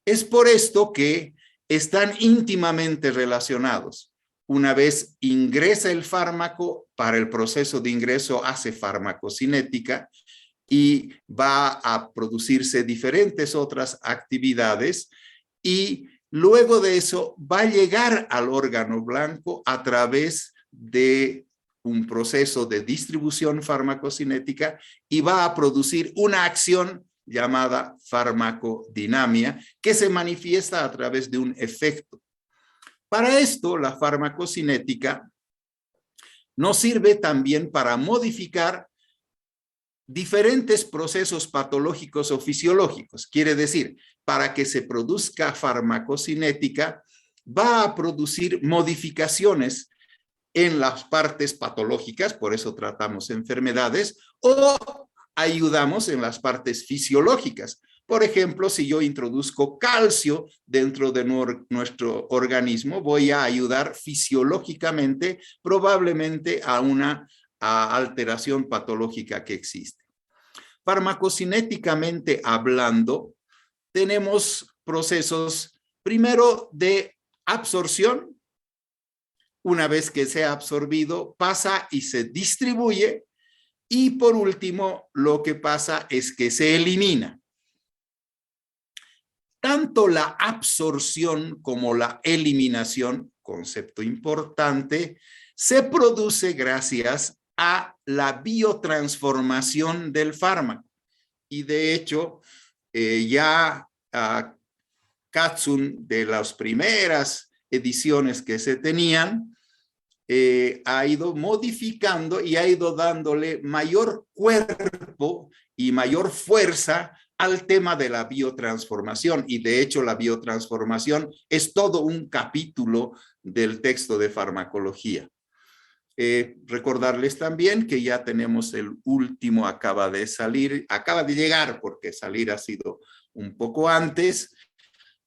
Es por esto que están íntimamente relacionados. Una vez ingresa el fármaco, para el proceso de ingreso hace farmacocinética y va a producirse diferentes otras actividades y luego de eso va a llegar al órgano blanco a través de un proceso de distribución farmacocinética y va a producir una acción llamada farmacodinamia que se manifiesta a través de un efecto. Para esto, la farmacocinética nos sirve también para modificar diferentes procesos patológicos o fisiológicos. Quiere decir, para que se produzca farmacocinética, va a producir modificaciones en las partes patológicas, por eso tratamos enfermedades, o ayudamos en las partes fisiológicas. Por ejemplo, si yo introduzco calcio dentro de nuestro organismo, voy a ayudar fisiológicamente probablemente a una alteración patológica que existe. Farmacocinéticamente hablando, tenemos procesos primero de absorción. Una vez que se ha absorbido, pasa y se distribuye. Y por último, lo que pasa es que se elimina. Tanto la absorción como la eliminación, concepto importante, se produce gracias a la biotransformación del fármaco. Y de hecho, Katzun, de las primeras ediciones que se tenían, ha ido modificando y ha ido dándole mayor cuerpo y mayor fuerza al tema de la biotransformación. Y de hecho, la biotransformación es todo un capítulo del texto de farmacología. Recordarles también que ya tenemos el último, acaba de llegar porque salir ha sido un poco antes,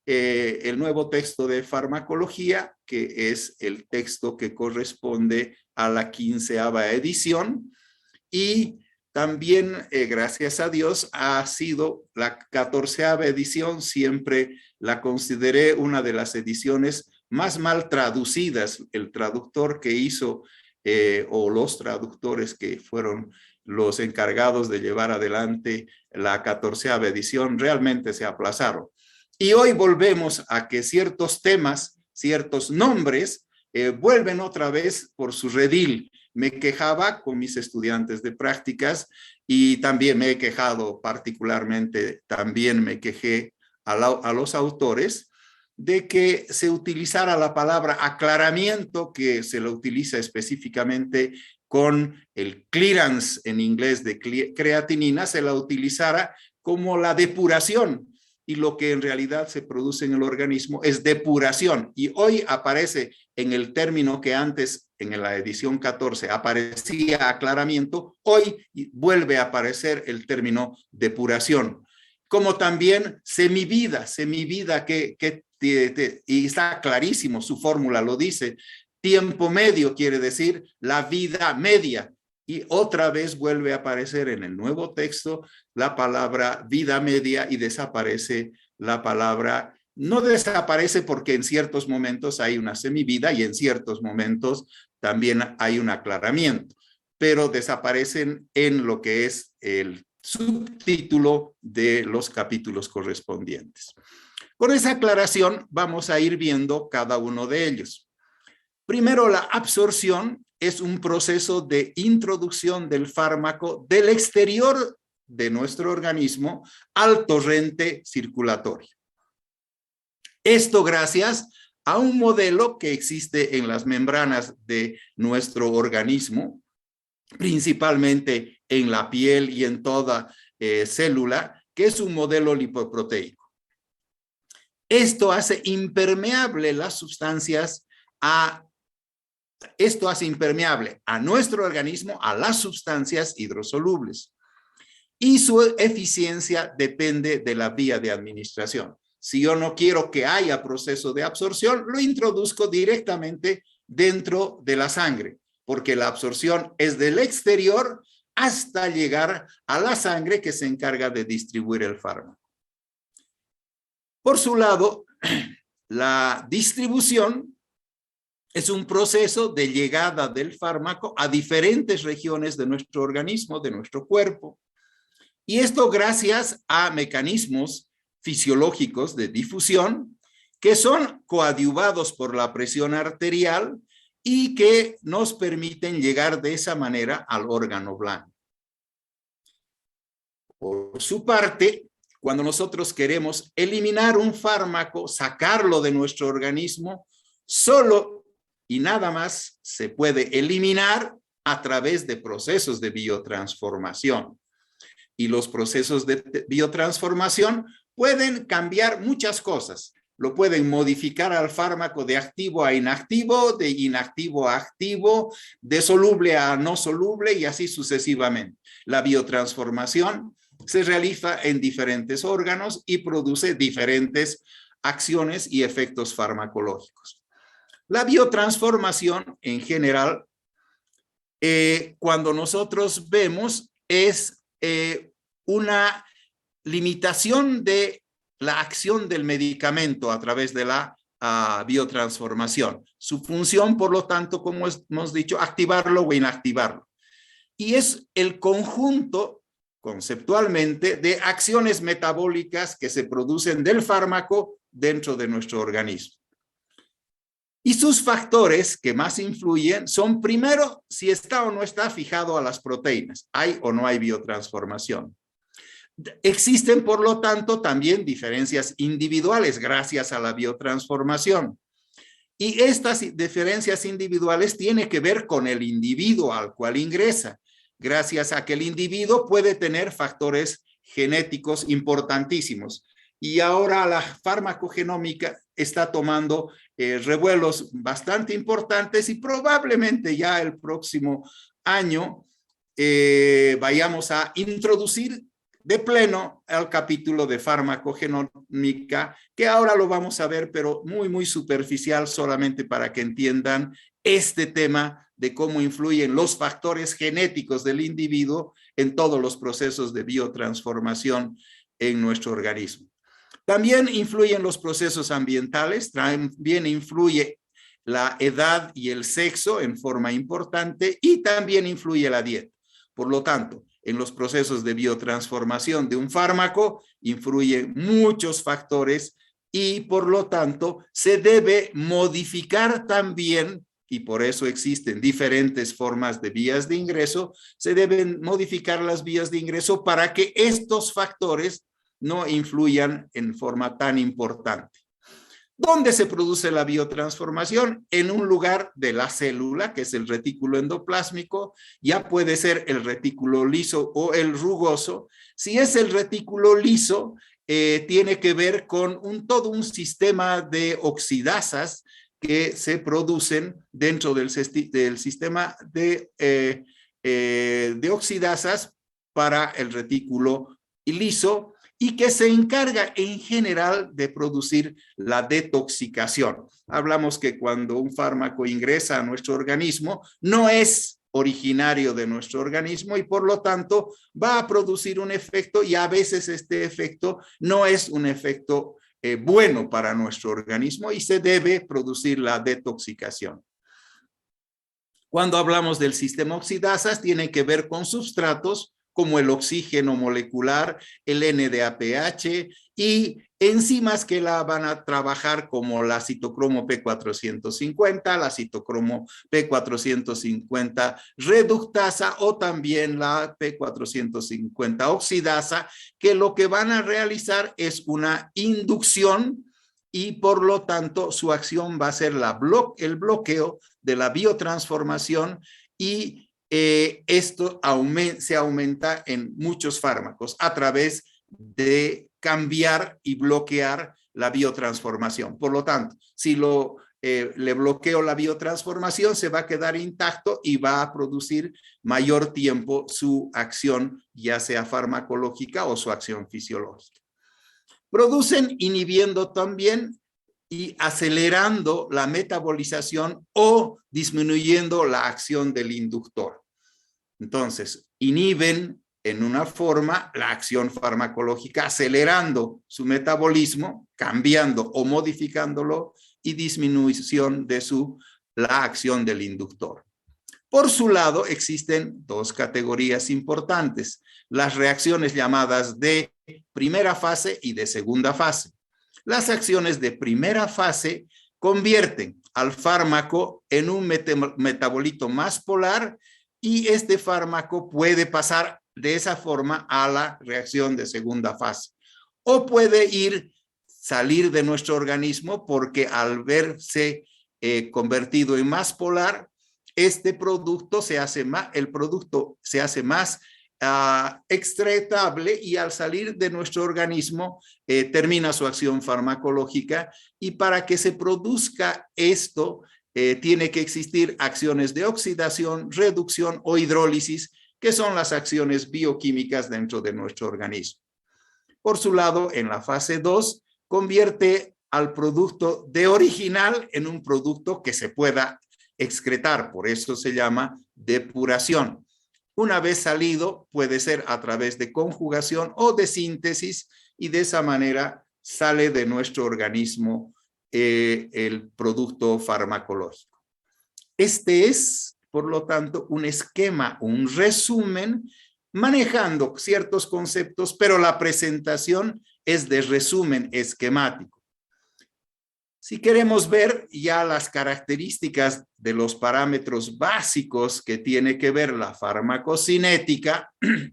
el nuevo texto de farmacología, que es el texto que corresponde a la 15ª edición, y también, gracias a Dios, ha sido la 14ª edición. Siempre la consideré una de las ediciones más mal traducidas. El traductor que hizo, o los traductores que fueron los encargados de llevar adelante la 14ª edición, realmente se aplazaron. Y hoy volvemos a que ciertos temas, ciertos nombres, vuelven otra vez por su redil. Me quejaba con mis estudiantes de prácticas y también me he quejado particularmente, también me quejé a los autores de que se utilizara la palabra aclaramiento, que se lo utiliza específicamente con el clearance en inglés de creatinina, se la utilizara como la depuración. Y lo que en realidad se produce en el organismo es depuración. Y hoy aparece en el término que antes, en la edición 14, aparecía aclaramiento, hoy vuelve a aparecer el término depuración. Como también semivida y está clarísimo, su fórmula lo dice, tiempo medio quiere decir la vida media. Y otra vez vuelve a aparecer en el nuevo texto la palabra vida media y desaparece la palabra, no desaparece porque en ciertos momentos hay una semivida y en ciertos momentos también hay un aclaramiento, pero desaparecen en lo que es el subtítulo de los capítulos correspondientes. Con esa aclaración vamos a ir viendo cada uno de ellos. Primero, la absorción es un proceso de introducción del fármaco del exterior de nuestro organismo al torrente circulatorio. Esto gracias a un modelo que existe en las membranas de nuestro organismo, principalmente en la piel y en toda célula, que es un modelo lipoproteico. Esto hace impermeable las sustancias Esto hace impermeable a nuestro organismo a las sustancias hidrosolubles y su eficiencia depende de la vía de administración. Si yo no quiero que haya proceso de absorción, lo introduzco directamente dentro de la sangre, porque la absorción es del exterior hasta llegar a la sangre que se encarga de distribuir el fármaco. Por su lado, la distribución es un proceso de llegada del fármaco a diferentes regiones de nuestro organismo, de nuestro cuerpo. Y esto gracias a mecanismos fisiológicos de difusión que son coadyuvados por la presión arterial y que nos permiten llegar de esa manera al órgano blando. Por su parte, cuando nosotros queremos eliminar un fármaco, sacarlo de nuestro organismo, solo y nada más se puede eliminar a través de procesos de biotransformación. Y los procesos de biotransformación pueden cambiar muchas cosas. Lo pueden modificar al fármaco de activo a inactivo, de inactivo a activo, de soluble a no soluble y así sucesivamente. La biotransformación se realiza en diferentes órganos y produce diferentes acciones y efectos farmacológicos. La biotransformación en general, cuando nosotros vemos, es una limitación de la acción del medicamento a través de la biotransformación. Su función, por lo tanto, como hemos dicho, activarlo o inactivarlo. Y es el conjunto, conceptualmente, de acciones metabólicas que se producen del fármaco dentro de nuestro organismo. Y sus factores que más influyen son, primero, si está o no está fijado a las proteínas. ¿Hay o no hay biotransformación? Existen, por lo tanto, también diferencias individuales gracias a la biotransformación. Y estas diferencias individuales tienen que ver con el individuo al cual ingresa, gracias a que el individuo puede tener factores genéticos importantísimos. Y ahora la farmacogenómica está tomando revuelos bastante importantes y probablemente ya el próximo año vayamos a introducir de pleno el capítulo de farmacogenómica, que ahora lo vamos a ver, pero muy superficial, solamente para que entiendan este tema de cómo influyen los factores genéticos del individuo en todos los procesos de biotransformación en nuestro organismo. También influyen los procesos ambientales, también influye la edad y el sexo en forma importante y también influye la dieta. Por lo tanto, en los procesos de biotransformación de un fármaco influyen muchos factores y por lo tanto se debe modificar también, y por eso existen diferentes formas de vías de ingreso, se deben modificar las vías de ingreso para que estos factores no influyan en forma tan importante. ¿Dónde se produce la biotransformación? En un lugar de la célula, que es el retículo endoplásmico, ya puede ser el retículo liso o el rugoso. Si es el retículo liso, tiene que ver con todo un sistema de oxidasas que se producen dentro del sistema de oxidasas para el retículo liso, y que se encarga en general de producir la detoxicación. Hablamos que cuando un fármaco ingresa a nuestro organismo, no es originario de nuestro organismo y por lo tanto va a producir un efecto y a veces este efecto no es un efecto bueno para nuestro organismo y se debe producir la detoxicación. Cuando hablamos del sistema oxidasas, tiene que ver con substratos como el oxígeno molecular, el NADPH y enzimas que la van a trabajar como la citocromo P450, la citocromo P450 reductasa o también la P450 oxidasa, que lo que van a realizar es una inducción y por lo tanto su acción va a ser el bloqueo de la biotransformación y esto se aumenta en muchos fármacos a través de cambiar y bloquear la biotransformación. Por lo tanto, si le bloqueo la biotransformación, se va a quedar intacto y va a producir mayor tiempo su acción, ya sea farmacológica o su acción fisiológica. Producen inhibiendo también y acelerando la metabolización o disminuyendo la acción del inductor. Entonces, inhiben en una forma la acción farmacológica, acelerando su metabolismo, cambiando o modificándolo, y disminución de la acción del inductor. Por su lado, existen dos categorías importantes: las reacciones llamadas de primera fase y de segunda fase. Las acciones de primera fase convierten al fármaco en un metabolito más polar, y este fármaco puede pasar de esa forma a la reacción de segunda fase. O puede salir de nuestro organismo, porque al verse convertido en más polar, este producto se hace más, extraetable, y al salir de nuestro organismo termina su acción farmacológica. Y para que se produzca esto, tiene que existir acciones de oxidación, reducción o hidrólisis, que son las acciones bioquímicas dentro de nuestro organismo. Por su lado, en la fase 2, convierte al producto de original en un producto que se pueda excretar. Por eso se llama depuración. Una vez salido, puede ser a través de conjugación o de síntesis, y de esa manera sale de nuestro organismo el producto farmacológico. Este es, por lo tanto, un esquema, un resumen, manejando ciertos conceptos, pero la presentación es de resumen esquemático. Si queremos ver ya las características de los parámetros básicos que tiene que ver la farmacocinética,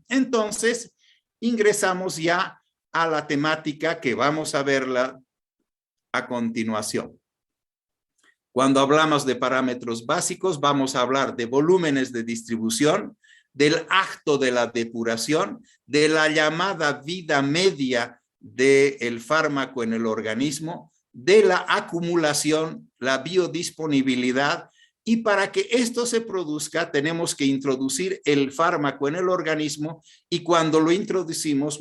entonces ingresamos ya a la temática que vamos a verla a continuación. Cuando hablamos de parámetros básicos, vamos a hablar de volúmenes de distribución, del acto de la depuración, de la llamada vida media del fármaco en el organismo, de la acumulación, la biodisponibilidad, y para que esto se produzca tenemos que introducir el fármaco en el organismo, y cuando lo introducimos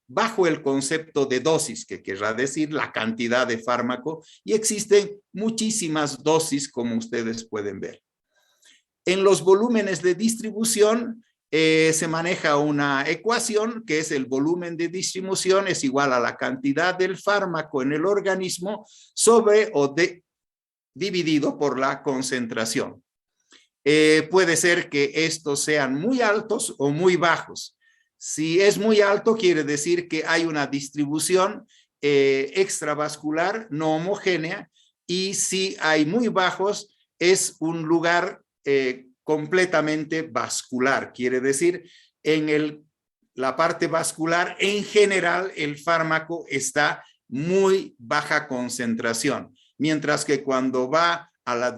bajo el concepto de dosis, que querrá decir la cantidad de fármaco, y existen muchísimas dosis, como ustedes pueden ver. En los volúmenes de distribución se maneja una ecuación que es el volumen de distribución es igual a la cantidad del fármaco en el organismo sobre dividido por la concentración. Puede ser que estos sean muy altos o muy bajos. Si es muy alto, quiere decir que hay una distribución extravascular no homogénea, y si hay muy bajos, es un lugar completamente vascular. Quiere decir, en la parte vascular, en general, el fármaco está muy baja concentración, mientras que cuando va a la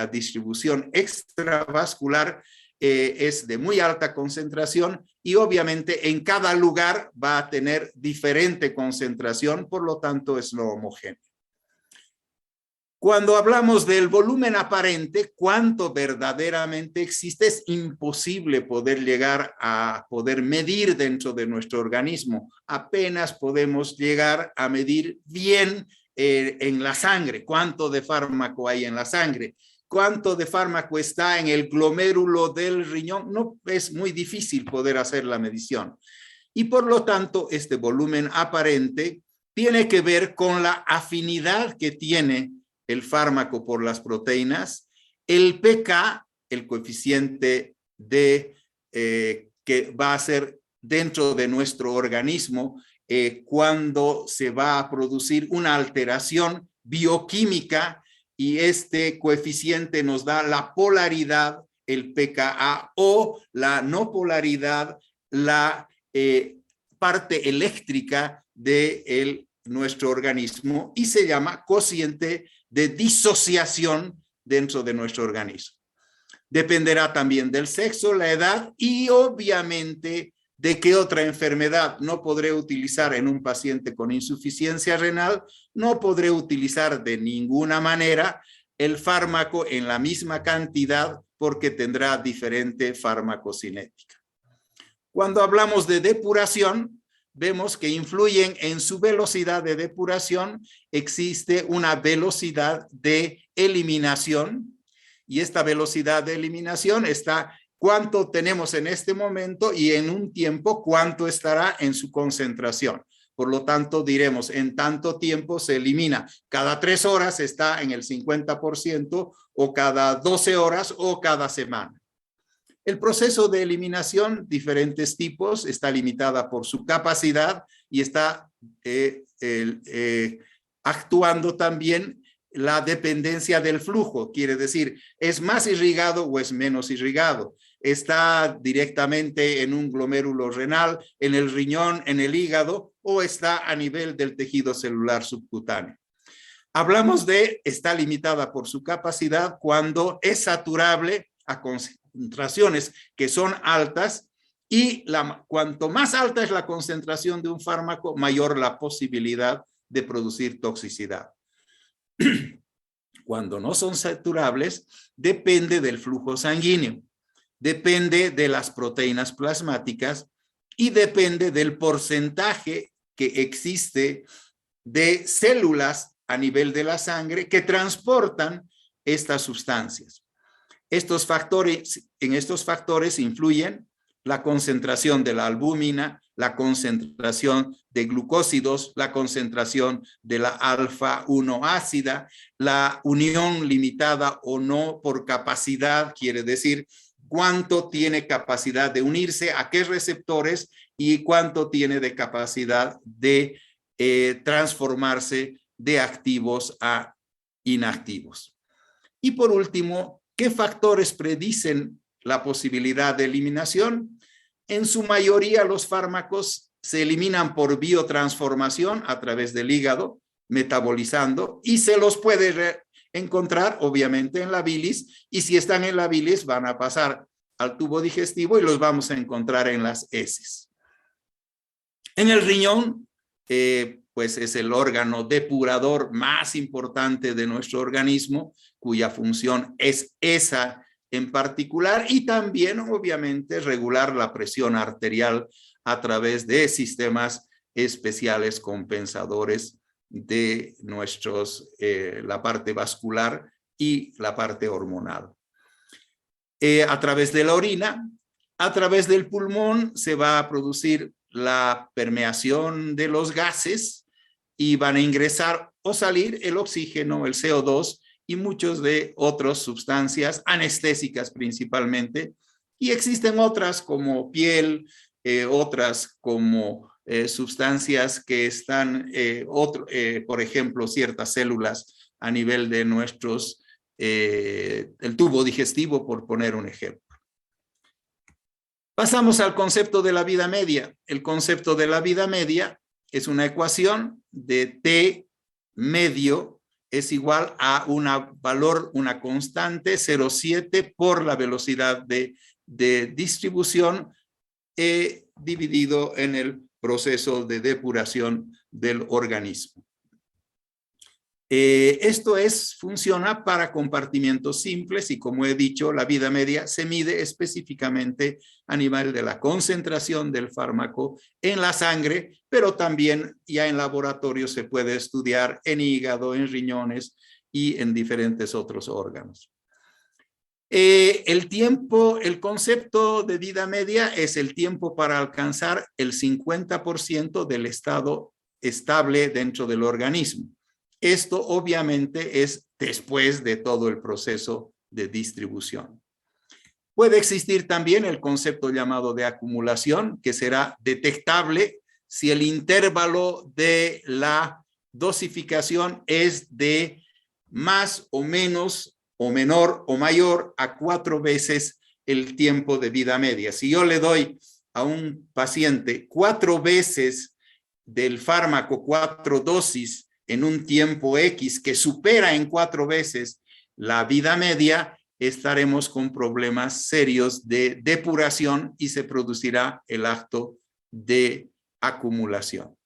distribución extravascular es de muy alta concentración, y obviamente en cada lugar va a tener diferente concentración, por lo tanto es no homogéneo. Cuando hablamos del volumen aparente, cuánto verdaderamente existe, es imposible poder llegar a poder medir dentro de nuestro organismo. Apenas podemos llegar a medir bien en la sangre, cuánto de fármaco hay en la sangre, cuánto de fármaco está en el glomérulo del riñón. No, es muy difícil poder hacer la medición. Y por lo tanto, este volumen aparente tiene que ver con la afinidad que tiene el fármaco por las proteínas, el pK, el coeficiente que va a ser dentro de nuestro organismo cuando se va a producir una alteración bioquímica, y este coeficiente nos da la polaridad, el pKa, o la no polaridad, la parte eléctrica de nuestro organismo, y se llama cociente de disociación dentro de nuestro organismo. Dependerá también del sexo, la edad y obviamente de qué otra enfermedad. No podré utilizar en un paciente con insuficiencia renal, no podré utilizar de ninguna manera el fármaco en la misma cantidad, porque tendrá diferente farmacocinética. Cuando hablamos de depuración, vemos que influyen en su velocidad de depuración. Existe una velocidad de eliminación, y esta velocidad de eliminación está cuánto tenemos en este momento y en un tiempo cuánto estará en su concentración. Por lo tanto, diremos, en tanto tiempo se elimina. Cada 3 horas está en el 50%, o cada 12 horas, o cada semana. El proceso de eliminación, diferentes tipos, está limitada por su capacidad y está actuando también la dependencia del flujo. Quiere decir, ¿es más irrigado o es menos irrigado? ¿Está directamente en un glomérulo renal, en el riñón, en el hígado, o está a nivel del tejido celular subcutáneo? Hablamos de está limitada por su capacidad cuando es saturable a concentraciones que son altas, y cuanto más alta es la concentración de un fármaco, mayor la posibilidad de producir toxicidad. Cuando no son saturables, depende del flujo sanguíneo, depende de las proteínas plasmáticas y depende del porcentaje que existe de células a nivel de la sangre que transportan estas sustancias. En estos factores influyen la concentración de la albúmina, la concentración de glucósidos, la concentración de la alfa-1 ácida, la unión limitada o no por capacidad, quiere decir cuánto tiene capacidad de unirse a qué receptores y cuánto tiene de capacidad de transformarse de activos a inactivos. Y por último, ¿qué factores predicen la posibilidad de eliminación? En su mayoría, los fármacos se eliminan por biotransformación a través del hígado, metabolizando, y se los puede encontrar obviamente en la bilis, y si están en la bilis van a pasar al tubo digestivo y los vamos a encontrar en las heces. En el riñón, pues es el órgano depurador más importante de nuestro organismo, cuya función es esa en particular, y también obviamente regular la presión arterial a través de sistemas especiales compensadores de la parte vascular y la parte hormonal. A través de la orina, a través del pulmón se va a producir la permeación de los gases y van a ingresar o salir el oxígeno, el CO2 y muchos de otras sustancias anestésicas principalmente. Y existen otras como piel, otras como sustancias que están, por ejemplo, ciertas células a nivel de el tubo digestivo, por poner un ejemplo. Pasamos al concepto de la vida media. El concepto de la vida media es una ecuación de T medio es igual a una constante 0,7 por la velocidad de distribución dividido en el proceso de depuración del organismo. Esto funciona para compartimientos simples y, como he dicho, la vida media se mide específicamente a nivel de la concentración del fármaco en la sangre, pero también ya en laboratorio se puede estudiar en hígado, en riñones y en diferentes otros órganos. El concepto de vida media es el tiempo para alcanzar el 50% del estado estable dentro del organismo. Esto obviamente es después de todo el proceso de distribución. Puede existir también el concepto llamado de acumulación, que será detectable si el intervalo de la dosificación es de más o menos o menor o mayor a 4 veces el tiempo de vida media. Si yo le doy a un paciente 4 veces del fármaco, 4 dosis, en un tiempo X que supera en 4 veces la vida media, estaremos con problemas serios de depuración y se producirá el acto de acumulación.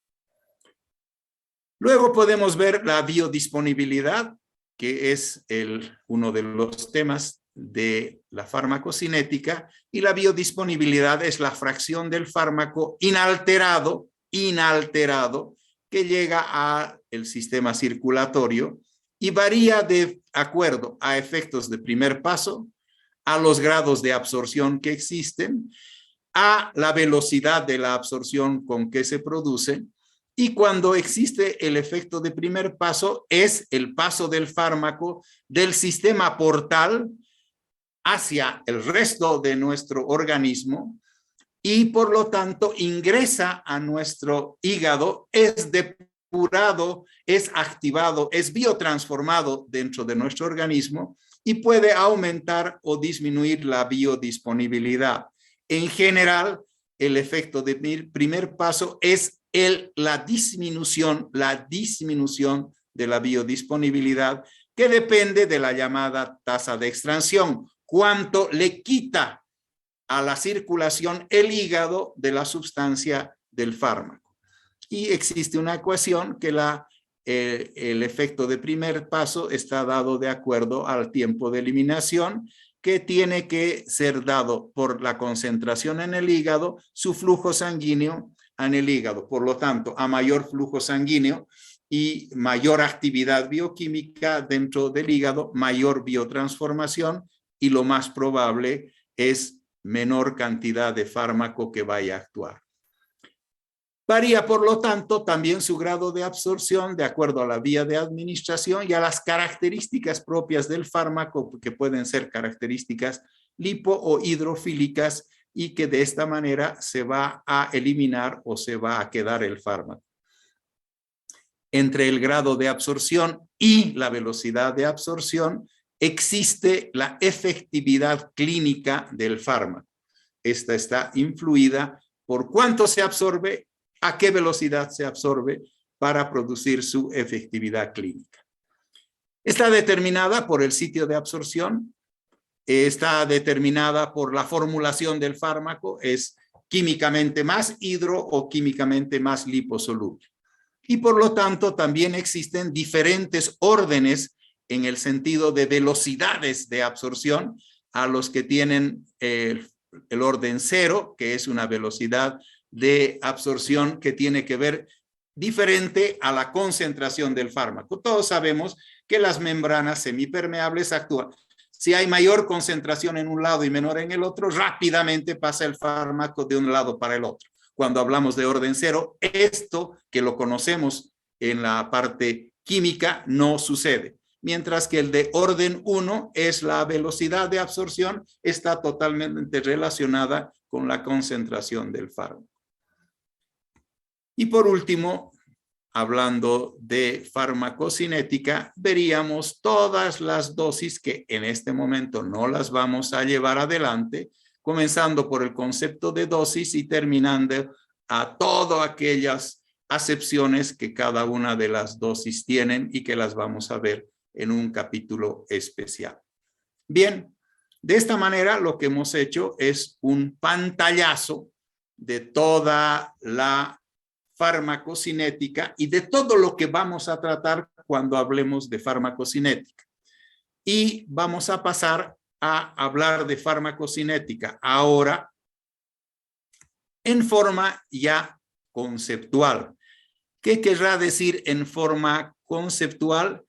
Luego podemos ver la biodisponibilidad, que es uno de los temas de la farmacocinética, y la biodisponibilidad es la fracción del fármaco inalterado, que llega al sistema circulatorio y varía de acuerdo a efectos de primer paso, a los grados de absorción que existen, a la velocidad de la absorción con que se produce, y cuando existe el efecto de primer paso, es el paso del fármaco del sistema portal hacia el resto de nuestro organismo y por lo tanto ingresa a nuestro hígado, es depurado, es activado, es biotransformado dentro de nuestro organismo y puede aumentar o disminuir la biodisponibilidad. En general, el efecto de primer paso es la disminución de la biodisponibilidad, que depende de la llamada tasa de extracción, cuánto le quita a la circulación el hígado de la sustancia del fármaco. Y existe una ecuación que el efecto de primer paso está dado de acuerdo al tiempo de eliminación, que tiene que ser dado por la concentración en el hígado, su flujo sanguíneo en el hígado. Por lo tanto, a mayor flujo sanguíneo y mayor actividad bioquímica dentro del hígado, mayor biotransformación, y lo más probable es menor cantidad de fármaco que vaya a actuar. Varía, por lo tanto, también su grado de absorción de acuerdo a la vía de administración y a las características propias del fármaco, que pueden ser características lipo o hidrofílicas, y que de esta manera se va a eliminar o se va a quedar el fármaco. Entre el grado de absorción y la velocidad de absorción existe la efectividad clínica del fármaco. Esta está influida por cuánto se absorbe, a qué velocidad se absorbe para producir su efectividad clínica. Está determinada por el sitio de absorción, está determinada por la formulación del fármaco, es químicamente más hidro o químicamente más liposoluble. Y por lo tanto también existen diferentes órdenes en el sentido de velocidades de absorción, a los que tienen el orden 0, que es una velocidad de absorción que tiene que ver diferente a la concentración del fármaco. Todos sabemos que las membranas semipermeables actúan. Si hay mayor concentración en un lado y menor en el otro, rápidamente pasa el fármaco de un lado para el otro. Cuando hablamos de orden 0, esto que lo conocemos en la parte química no sucede. Mientras que el de orden 1 es la velocidad de absorción, está totalmente relacionada con la concentración del fármaco. Y por último, hablando de farmacocinética, veríamos todas las dosis que en este momento no las vamos a llevar adelante, comenzando por el concepto de dosis y terminando a todas aquellas acepciones que cada una de las dosis tienen y que las vamos a ver en un capítulo especial. Bien, de esta manera lo que hemos hecho es un pantallazo de toda la farmacocinética y de todo lo que vamos a tratar cuando hablemos de farmacocinética. Y vamos a pasar a hablar de farmacocinética ahora en forma ya conceptual. ¿Qué querrá decir en forma conceptual?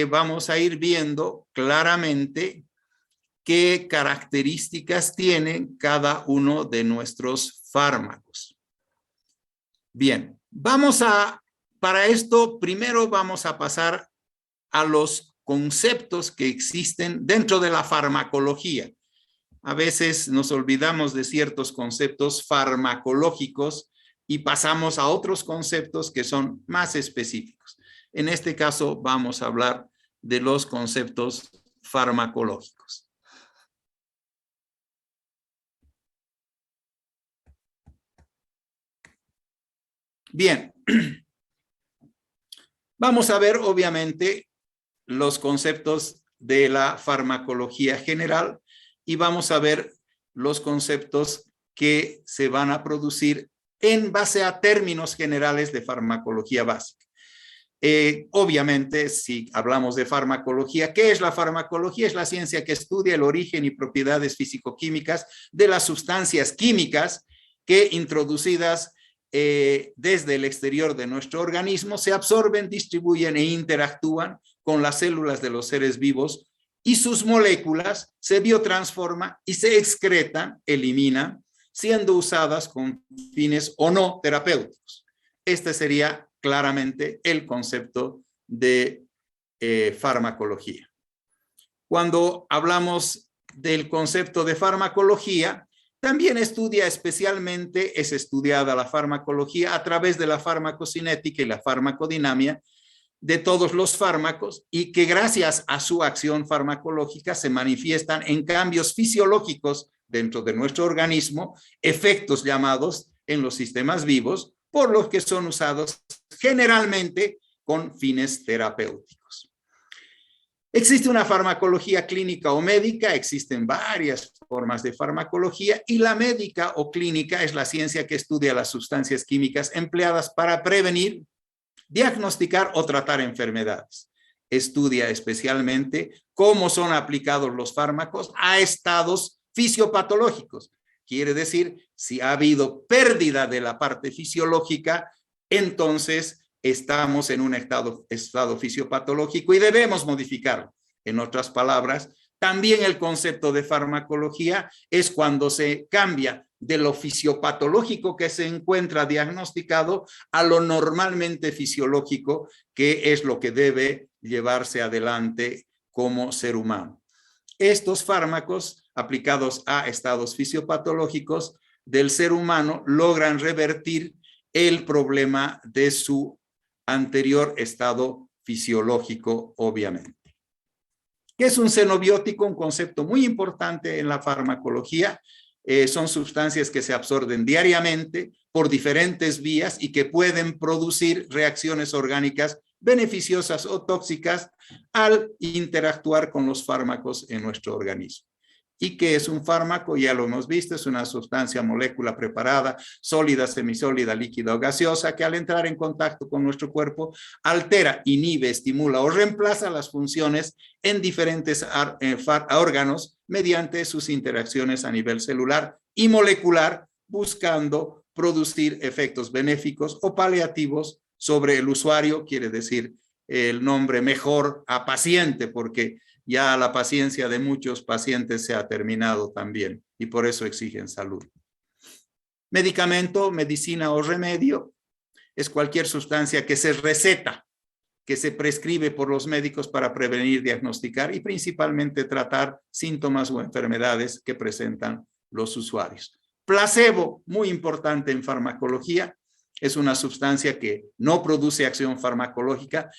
Vamos a ir viendo claramente qué características tienen cada uno de nuestros fármacos. Bien, para esto primero vamos a pasar a los conceptos que existen dentro de la farmacología. A veces nos olvidamos de ciertos conceptos farmacológicos y pasamos a otros conceptos que son más específicos. En este caso vamos a hablar de los conceptos farmacológicos. Bien, vamos a ver obviamente los conceptos de la farmacología general y vamos a ver los conceptos que se van a producir en base a términos generales de farmacología básica. Obviamente, si hablamos de farmacología, ¿qué es la farmacología? Es la ciencia que estudia el origen y propiedades físico-químicas de las sustancias químicas que, introducidas desde el exterior de nuestro organismo, se absorben, distribuyen e interactúan con las células de los seres vivos y sus moléculas se biotransforman y se excretan, eliminan, siendo usadas con fines o no terapéuticos. Este sería claramente el concepto de farmacología. Cuando hablamos del concepto de farmacología, también es estudiada la farmacología a través de la farmacocinética y la farmacodinamia de todos los fármacos y que gracias a su acción farmacológica se manifiestan en cambios fisiológicos dentro de nuestro organismo, efectos llamados en los sistemas vivos, por los que son usados generalmente con fines terapéuticos. Existe una farmacología clínica o médica, existen varias formas de farmacología y la médica o clínica es la ciencia que estudia las sustancias químicas empleadas para prevenir, diagnosticar o tratar enfermedades. Estudia especialmente cómo son aplicados los fármacos a estados fisiopatológicos. Quiere decir, si ha habido pérdida de la parte fisiológica, entonces estamos en un estado fisiopatológico y debemos modificarlo. En otras palabras, también el concepto de farmacología es cuando se cambia de lo fisiopatológico que se encuentra diagnosticado a lo normalmente fisiológico, que es lo que debe llevarse adelante como ser humano. Estos fármacos aplicados a estados fisiopatológicos del ser humano logran revertir el problema de su anterior estado fisiológico, obviamente. ¿Qué es un xenobiótico? Un concepto muy importante en la farmacología. Son sustancias que se absorben diariamente por diferentes vías y que pueden producir reacciones orgánicas beneficiosas o tóxicas al interactuar con los fármacos en nuestro organismo. ¿Y qué es un fármaco? Ya lo hemos visto, es una sustancia molécula preparada, sólida, semisólida, líquida o gaseosa, que al entrar en contacto con nuestro cuerpo altera, inhibe, estimula o reemplaza las funciones en diferentes órganos mediante sus interacciones a nivel celular y molecular, buscando producir efectos benéficos o paliativos sobre el usuario, quiere decir el nombre mejor a paciente, porque ya la paciencia de muchos pacientes se ha terminado también y por eso exigen salud. Medicamento, medicina o remedio es cualquier sustancia que se receta, que se prescribe por los médicos para prevenir, diagnosticar y principalmente tratar síntomas o enfermedades que presentan los usuarios. Placebo, muy importante en farmacología, es una sustancia que no produce acción farmacológica,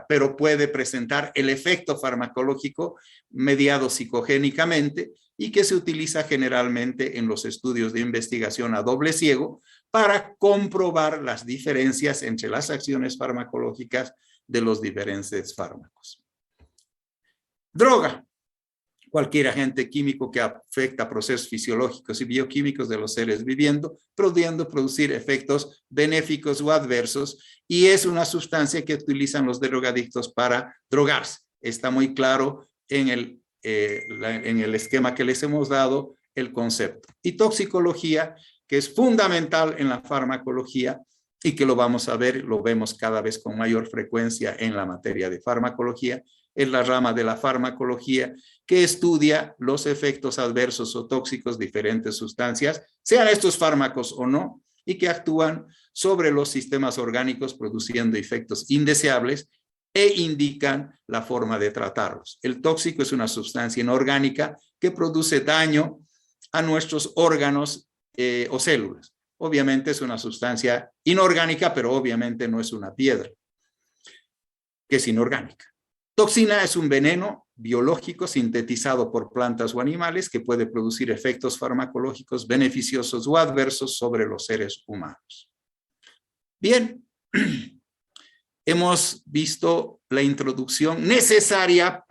pero puede presentar el efecto farmacológico mediado psicogénicamente y que se utiliza generalmente en los estudios de investigación a doble ciego para comprobar las diferencias entre las acciones farmacológicas de los diferentes fármacos. Droga. Cualquier agente químico que afecta procesos fisiológicos y bioquímicos de los seres viviendo, pudiendo producir efectos benéficos o adversos, y es una sustancia que utilizan los drogadictos para drogarse. Está muy claro en el esquema que les hemos dado el concepto. Y toxicología, que es fundamental en la farmacología y que lo vamos a ver, lo vemos cada vez con mayor frecuencia en la materia de farmacología, es la rama de la farmacología que estudia los efectos adversos o tóxicos de diferentes sustancias, sean estos fármacos o no, y que actúan sobre los sistemas orgánicos produciendo efectos indeseables e indican la forma de tratarlos. El tóxico es una sustancia inorgánica que produce daño a nuestros órganos o células. Obviamente es una sustancia inorgánica, pero obviamente no es una piedra, que es inorgánica. Toxina es un veneno biológico sintetizado por plantas o animales que puede producir efectos farmacológicos beneficiosos o adversos sobre los seres humanos. Bien, hemos visto la introducción necesaria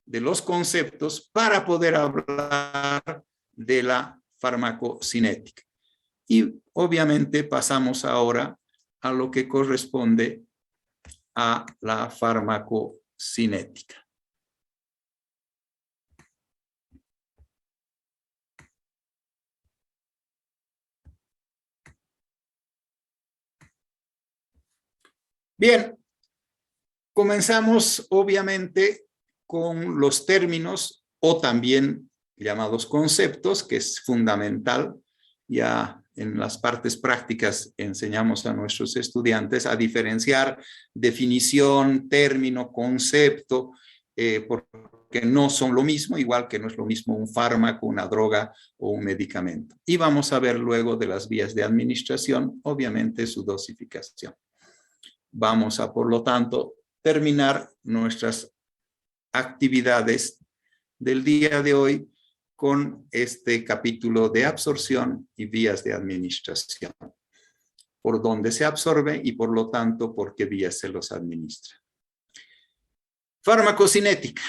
de los conceptos para poder hablar de la farmacocinética. Y obviamente pasamos ahora a lo que corresponde a la farmacocinética. Bien, Comenzamos obviamente con los términos o también llamados conceptos, que es fundamental. Ya en las partes prácticas enseñamos a nuestros estudiantes a diferenciar definición, término, concepto, porque no son lo mismo, igual que no es lo mismo un fármaco, una droga o un medicamento. Y vamos a ver luego de las vías de administración, obviamente su dosificación. Vamos a, por lo tanto, terminar nuestras actividades del día de hoy con este capítulo de absorción y vías de administración. Por dónde se absorbe y por lo tanto por qué vías se los administra. Farmacocinética.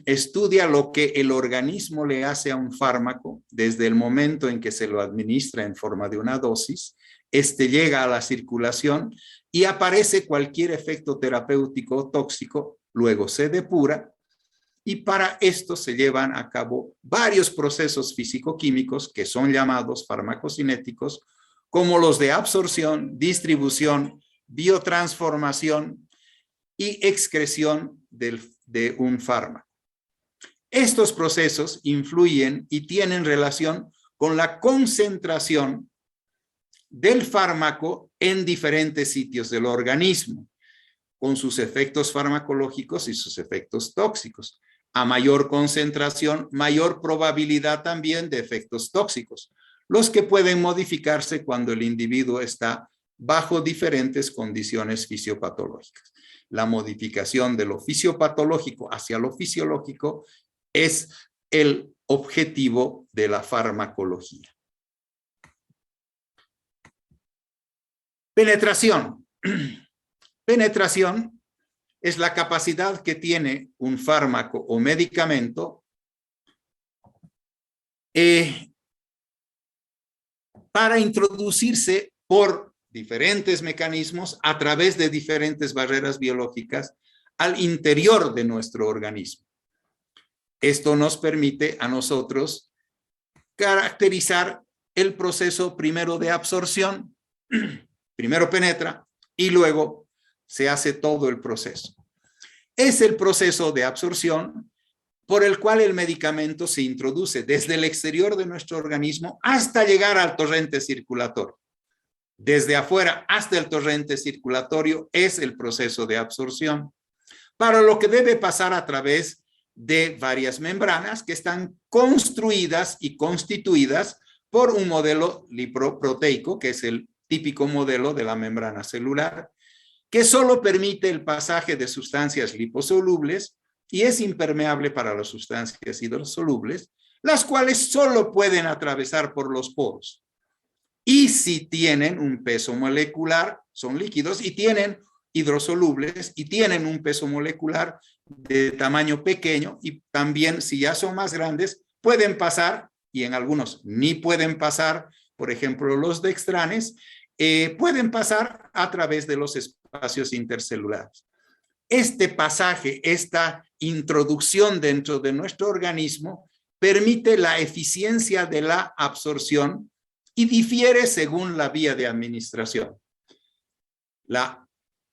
Estudia lo que el organismo le hace a un fármaco desde el momento en que se lo administra en forma de una dosis. Este llega a la circulación y aparece cualquier efecto terapéutico o tóxico, luego se depura. Y para esto se llevan a cabo varios procesos físico-químicos que son llamados farmacocinéticos, como los de absorción, distribución, biotransformación y excreción de un fármaco. Estos procesos influyen y tienen relación con la concentración del fármaco en diferentes sitios del organismo, con sus efectos farmacológicos y sus efectos tóxicos. A mayor concentración, mayor probabilidad también de efectos tóxicos, los que pueden modificarse cuando el individuo está bajo diferentes condiciones fisiopatológicas. La modificación de lo fisiopatológico hacia lo fisiológico es el objetivo de la farmacología. Penetración. Penetración es la capacidad que tiene un fármaco o medicamento para introducirse por diferentes mecanismos a través de diferentes barreras biológicas al interior de nuestro organismo. Esto nos permite a nosotros caracterizar el proceso primero de absorción, primero penetra y luego se hace todo el proceso. Es el proceso de absorción por el cual el medicamento se introduce desde el exterior de nuestro organismo hasta llegar al torrente circulatorio. Desde afuera hasta el torrente circulatorio es el proceso de absorción, para lo que debe pasar a través de varias membranas que están construidas y constituidas por un modelo lipoproteico, que es el típico modelo de la membrana celular, que solo permite el pasaje de sustancias liposolubles y es impermeable para las sustancias hidrosolubles, las cuales solo pueden atravesar por los poros. Y si tienen un peso molecular, son líquidos y tienen hidrosolubles y tienen un peso molecular de tamaño pequeño y también si ya son más grandes pueden pasar y en algunos ni pueden pasar, por ejemplo los dextranes, pueden pasar a través de los espacios intercelulares. Este pasaje, esta introducción dentro de nuestro organismo permite la eficiencia de la absorción y difiere según la vía de administración. La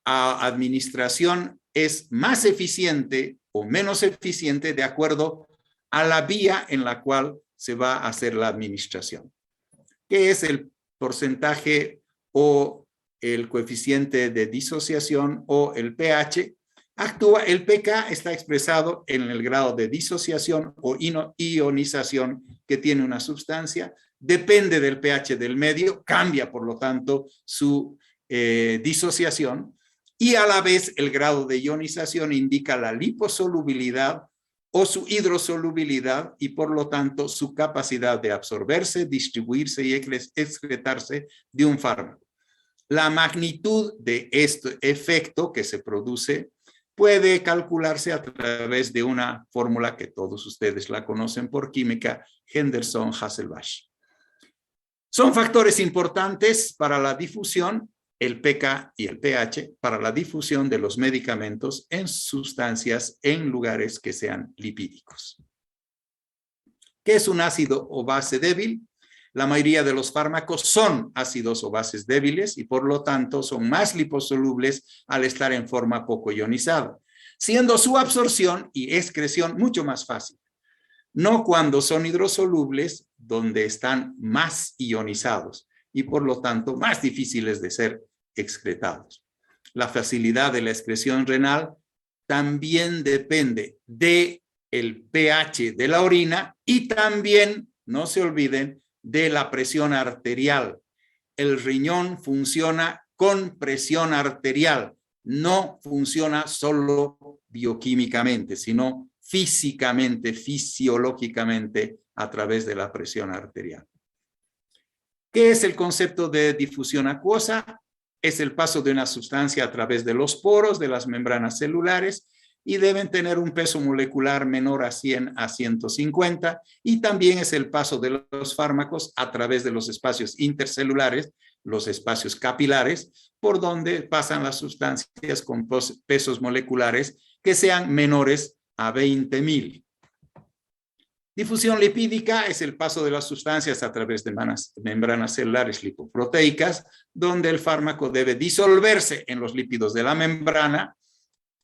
administración es más eficiente o menos eficiente de acuerdo a la vía en la cual se va a hacer la administración, que es el porcentaje o el coeficiente de disociación o el pH. El pK está expresado en el grado de disociación o ionización que tiene una sustancia. Depende del pH del medio, cambia por lo tanto su disociación y a la vez el grado de ionización indica la liposolubilidad o su hidrosolubilidad y por lo tanto su capacidad de absorberse, distribuirse y excretarse de un fármaco. La magnitud de este efecto que se produce puede calcularse a través de una fórmula que todos ustedes la conocen por química, Henderson-Hasselbalch. Son factores importantes para la difusión, el pK y el pH, para la difusión de los medicamentos en sustancias en lugares que sean lipídicos. ¿Qué es un ácido o base débil? La mayoría de los fármacos son ácidos o bases débiles y por lo tanto son más liposolubles al estar en forma poco ionizada, siendo su absorción y excreción mucho más fácil. No cuando son hidrosolubles, donde están más ionizados y por lo tanto más difíciles de ser excretados. La facilidad de la excreción renal también depende del pH de la orina y también, no se olviden, de la presión arterial. El riñón funciona con presión arterial, no funciona solo bioquímicamente, sino físicamente, fisiológicamente, a través de la presión arterial. ¿Qué es el concepto de difusión acuosa? Es el paso de una sustancia a través de los poros de las membranas celulares y deben tener un peso molecular menor a 100 a 150 y también es el paso de los fármacos a través de los espacios intercelulares, los espacios capilares, por donde pasan las sustancias con pesos moleculares que sean menores a 20.000. Difusión lipídica es el paso de las sustancias a través de membranas celulares lipoproteicas, donde el fármaco debe disolverse en los lípidos de la membrana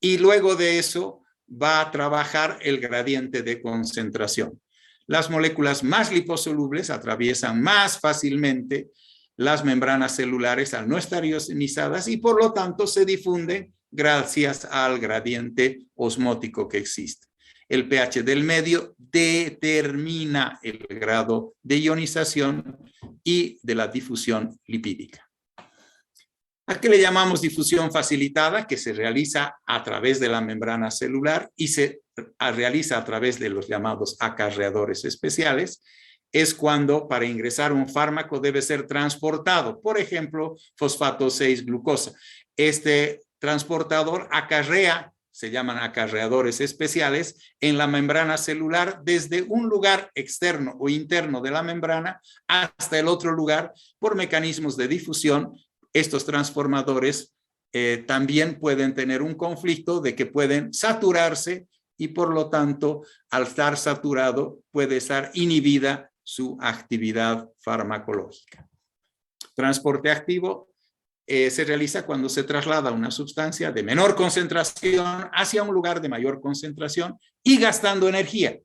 y luego de eso va a trabajar el gradiente de concentración. Las moléculas más liposolubles atraviesan más fácilmente las membranas celulares al no estar ionizadas y por lo tanto se difunden gracias al gradiente osmótico que existe. El pH del medio determina el grado de ionización y de la difusión lipídica. ¿A qué le llamamos difusión facilitada? Que se realiza a través de la membrana celular y se realiza a través de los llamados acarreadores especiales. Es cuando para ingresar un fármaco debe ser transportado, por ejemplo, fosfato 6-glucosa. Este transportador acarrea, se llaman acarreadores especiales, en la membrana celular desde un lugar externo o interno de la membrana hasta el otro lugar por mecanismos de difusión. Estos transformadores también pueden tener un conflicto de que pueden saturarse y por lo tanto al estar saturado puede estar inhibida su actividad farmacológica. Transporte activo se realiza cuando se traslada una sustancia de menor concentración hacia un lugar de mayor concentración y gastando energía.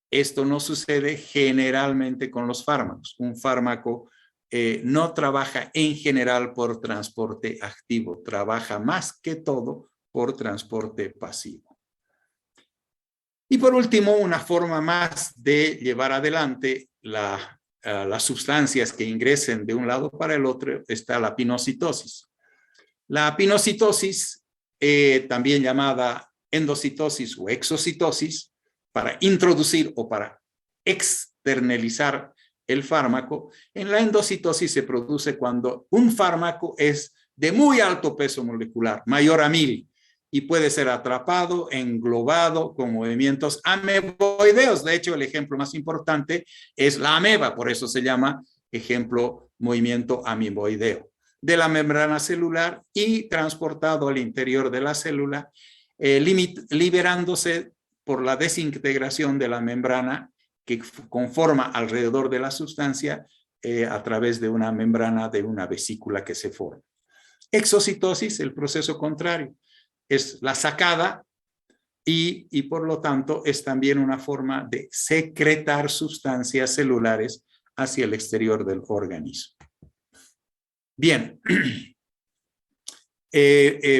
Esto no sucede generalmente con los fármacos. Un fármaco no trabaja en general por transporte activo, trabaja más que todo por transporte pasivo. Y por último, una forma más de llevar adelante las sustancias que ingresen de un lado para el otro está la pinocitosis. La pinocitosis, también llamada endocitosis o exocitosis, para introducir o para externalizar el fármaco, en la endocitosis se produce cuando un fármaco es de muy alto peso molecular, mayor a 1000, y puede ser atrapado, englobado con movimientos ameboideos. De hecho, el ejemplo más importante es la ameba, por eso se llama ejemplo movimiento ameboideo, de la membrana celular y transportado al interior de la célula, liberándose por la desintegración de la membrana que conforma alrededor de la sustancia a través de una membrana de una vesícula que se forma. Exocitosis, el proceso contrario, es la sacada y por lo tanto es también una forma de secretar sustancias celulares hacia el exterior del organismo. Bien,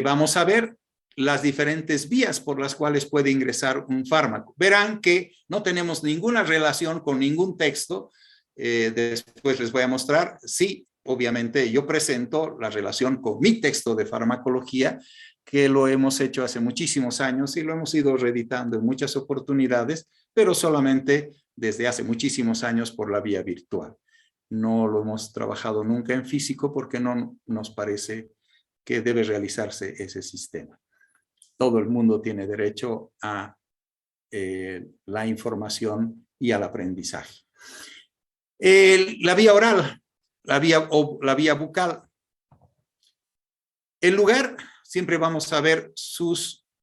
vamos a ver las diferentes vías por las cuales puede ingresar un fármaco. Verán que no tenemos ninguna relación con ningún texto. Después les voy a mostrar. Sí, obviamente yo presento la relación con mi texto de farmacología, que lo hemos hecho hace muchísimos años y lo hemos ido reeditando en muchas oportunidades, pero solamente desde hace muchísimos años por la vía virtual. No lo hemos trabajado nunca en físico porque no nos parece que debe realizarse ese sistema. Todo el mundo tiene derecho a la información y al aprendizaje. La vía oral, la vía bucal. El lugar, siempre vamos a ver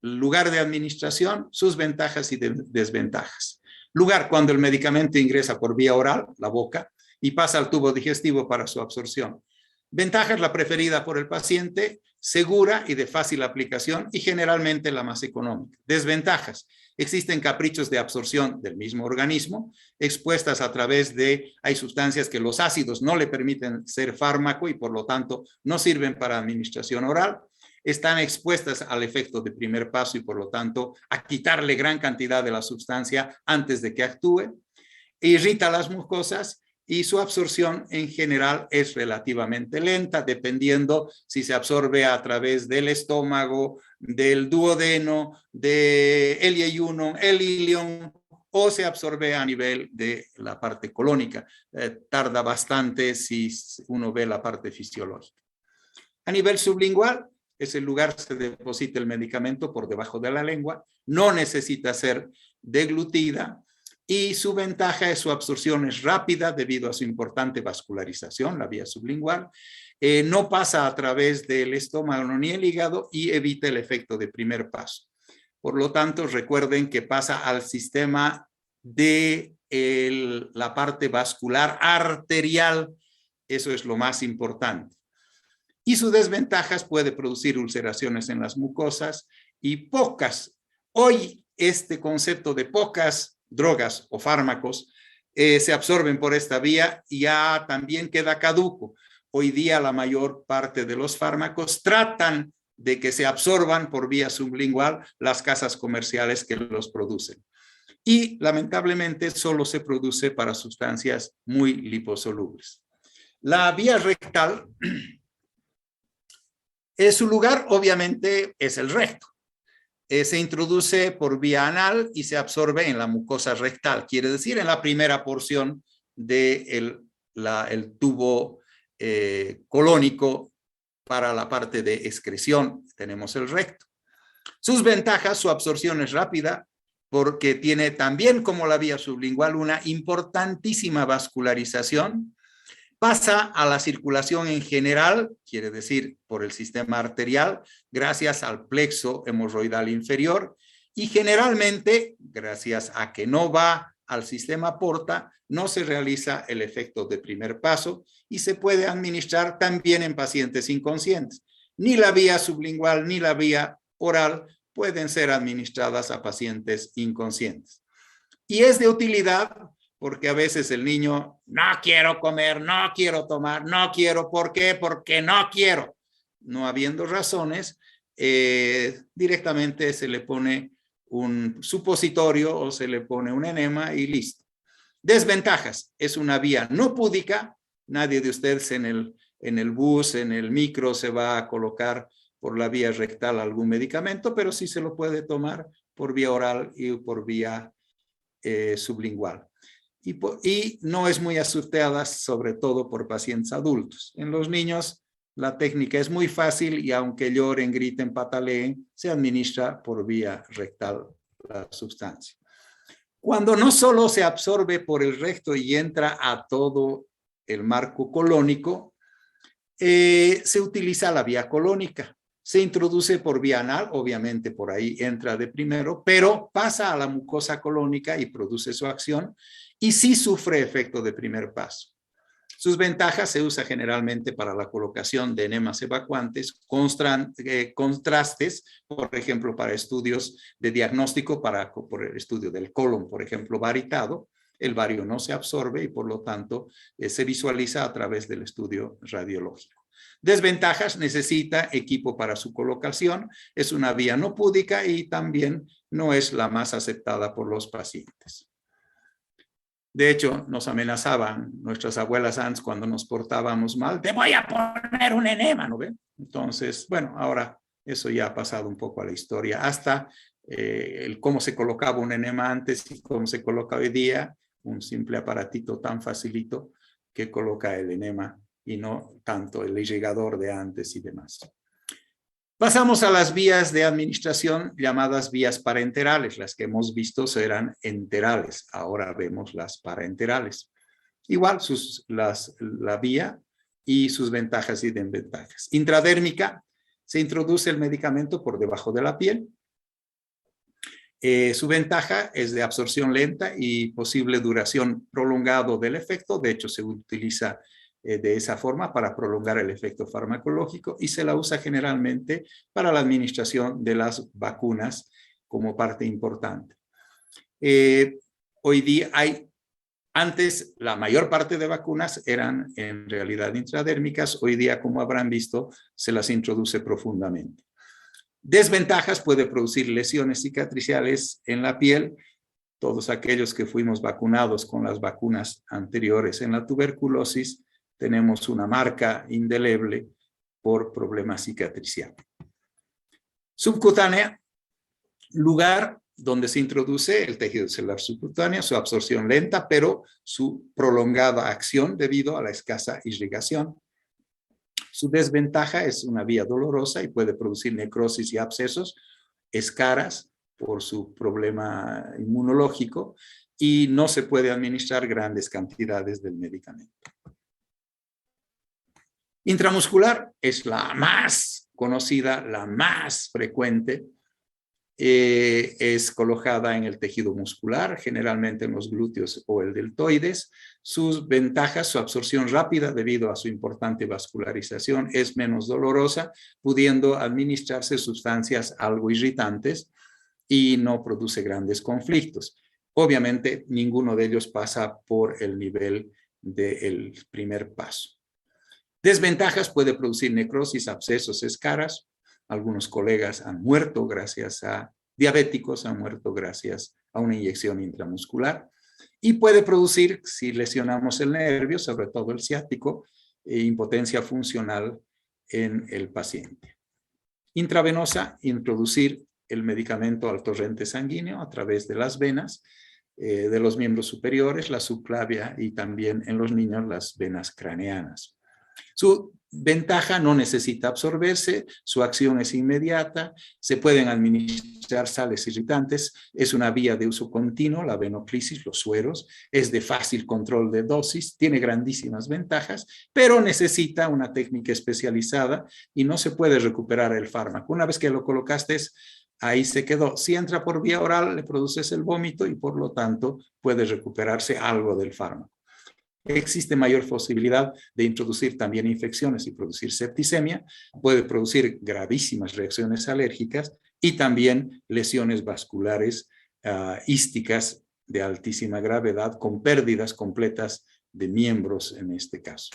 lugar de administración, sus ventajas y desventajas. Lugar, cuando el medicamento ingresa por vía oral, la boca, y pasa al tubo digestivo para su absorción. Ventajas: la preferida por el paciente, segura y de fácil aplicación y generalmente la más económica. Desventajas: existen caprichos de absorción del mismo organismo, expuestas a través de, hay sustancias que los ácidos no le permiten ser fármaco y por lo tanto no sirven para administración oral. Están expuestas al efecto de primer paso y por lo tanto a quitarle gran cantidad de la sustancia antes de que actúe. Irrita las mucosas y su absorción en general es relativamente lenta, dependiendo si se absorbe a través del estómago, del duodeno, del yeyuno, el ilion, o se absorbe a nivel de la parte colónica. Tarda bastante si uno ve la parte fisiológica. A nivel sublingual, es el lugar se deposita el medicamento por debajo de la lengua, no necesita ser deglutida y su ventaja es su absorción es rápida debido a su importante vascularización, la vía sublingual, no pasa a través del estómago ni el hígado y evita el efecto de primer paso. Por lo tanto, recuerden que pasa al sistema de la parte vascular arterial, eso es lo más importante. Y sus desventajas: puede producir ulceraciones en las mucosas y pocas. Hoy este concepto de pocas drogas o fármacos se absorben por esta vía y ya también queda caduco. Hoy día la mayor parte de los fármacos tratan de que se absorban por vía sublingual las casas comerciales que los producen. Y lamentablemente solo se produce para sustancias muy liposolubles. La vía rectal, su lugar obviamente es el recto. Se introduce por vía anal y se absorbe en la mucosa rectal, quiere decir en la primera porción del tubo colónico para la parte de excreción. Tenemos el recto. Sus ventajas: su absorción es rápida porque tiene también, como la vía sublingual, una importantísima vascularización. Pasa a la circulación en general, quiere decir por el sistema arterial, gracias al plexo hemorroidal inferior y generalmente, gracias a que no va al sistema porta, no se realiza el efecto de primer paso y se puede administrar también en pacientes inconscientes. Ni la vía sublingual ni la vía oral pueden ser administradas a pacientes inconscientes. Y es de utilidad porque a veces el niño: no quiero comer, no quiero tomar, no quiero. ¿Por qué? Porque no quiero. No habiendo razones, directamente se le pone un supositorio o se le pone un enema y listo. Desventajas: es una vía no púdica. Nadie de ustedes en el bus, en el micro, se va a colocar por la vía rectal algún medicamento, pero sí se lo puede tomar por vía oral y por vía sublingual. Y no es muy aceptada, sobre todo por pacientes adultos. En los niños la técnica es muy fácil y aunque lloren, griten, pataleen, se administra por vía rectal la sustancia. Cuando no solo se absorbe por el recto y entra a todo el marco colónico, se utiliza la vía colónica. Se introduce por vía anal, obviamente por ahí entra de primero, pero pasa a la mucosa colónica y produce su acción y sí sufre efecto de primer paso. Sus ventajas: se usa generalmente para la colocación de enemas evacuantes, contrastes, por ejemplo, para estudios de diagnóstico, por el estudio del colon, por ejemplo, varitado. El vario no se absorbe y por lo tanto se visualiza a través del estudio radiológico. Desventajas: necesita equipo para su colocación, es una vía no púdica y también no es la más aceptada por los pacientes. De hecho, nos amenazaban nuestras abuelas antes cuando nos portábamos mal: te voy a poner un enema, ¿no ven? Entonces, bueno, ahora eso ya ha pasado un poco a la historia. Hasta el cómo se colocaba un enema antes y cómo se coloca hoy día, un simple aparatito tan facilito que coloca el enema y no tanto el irrigador de antes y demás. Pasamos a las vías de administración llamadas vías parenterales. Las que hemos visto eran enterales, ahora vemos las parenterales. Igual la vía y sus ventajas y desventajas. Intradérmica: se introduce el medicamento por debajo de la piel. Su ventaja es de absorción lenta y posible duración prolongada del efecto. De hecho, se utiliza de esa forma para prolongar el efecto farmacológico y se la usa generalmente para la administración de las vacunas como parte importante. Hoy día antes la mayor parte de vacunas eran en realidad intradérmicas. Hoy día, como habrán visto, se las introduce profundamente. Desventajas: puede producir lesiones cicatriciales en la piel. Todos aquellos que fuimos vacunados con las vacunas anteriores en la tuberculosis tenemos una marca indeleble por problema cicatricial. Subcutánea: lugar donde se introduce el tejido celular subcutáneo, su absorción lenta, pero su prolongada acción debido a la escasa irrigación. Su desventaja: es una vía dolorosa y puede producir necrosis y abscesos, escaras por su problema inmunológico, y no se puede administrar grandes cantidades del medicamento. Intramuscular es la más conocida, la más frecuente. Es colocada en el tejido muscular, generalmente en los glúteos o el deltoides. Sus ventajas: su absorción rápida debido a su importante vascularización, es menos dolorosa, pudiendo administrarse sustancias algo irritantes y no produce grandes conflictos. Obviamente, ninguno de ellos pasa por el nivel del primer paso. Desventajas: puede producir necrosis, abscesos, escaras. Algunos colegas han muerto gracias a diabéticos, han muerto gracias a una inyección intramuscular. Y puede producir, si lesionamos el nervio, sobre todo el ciático, impotencia funcional en el paciente. Intravenosa: introducir el medicamento al torrente sanguíneo a través de las venas de los miembros superiores, la subclavia, y también en los niños las venas craneanas. Su ventaja: no necesita absorberse, su acción es inmediata, se pueden administrar sales irritantes, es una vía de uso continuo, la venoclisis, los sueros, es de fácil control de dosis, tiene grandísimas ventajas, pero necesita una técnica especializada y no se puede recuperar el fármaco. Una vez que lo colocaste, ahí se quedó. Si entra por vía oral, le produces el vómito y por lo tanto puede recuperarse algo del fármaco. Existe mayor posibilidad de introducir también infecciones y producir septicemia, puede producir gravísimas reacciones alérgicas y también lesiones vasculares ísticas de altísima gravedad, con pérdidas completas de miembros en este caso.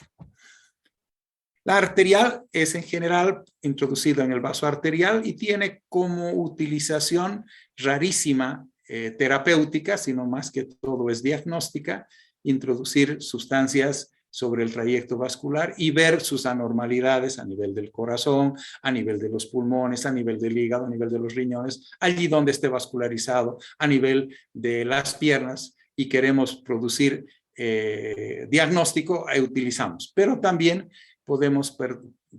La arterial es en general introducida en el vaso arterial y tiene como utilización rarísima terapéutica, sino más que todo es diagnóstica. Introducir sustancias sobre el trayecto vascular y ver sus anormalidades a nivel del corazón, a nivel de los pulmones, a nivel del hígado, a nivel de los riñones, allí donde esté vascularizado, a nivel de las piernas, y queremos producir diagnóstico, utilizamos. Pero también podemos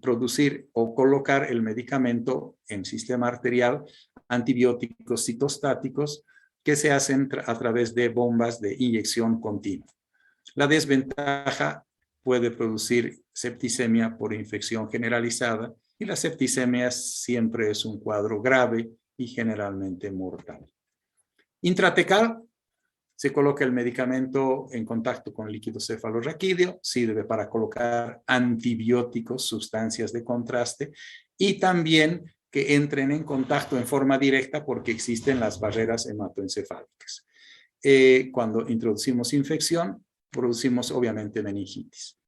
producir o colocar el medicamento en sistema arterial, antibióticos citostáticos, que se hacen a través de bombas de inyección continua. La desventaja: puede producir septicemia por infección generalizada, y la septicemia siempre es un cuadro grave y generalmente mortal. Intratecal: se coloca el medicamento en contacto con el líquido cefalorraquídeo, sirve para colocar antibióticos, sustancias de contraste, y también que entren en contacto en forma directa porque existen las barreras hematoencefálicas. Cuando introducimos infección, producimos obviamente meningitis.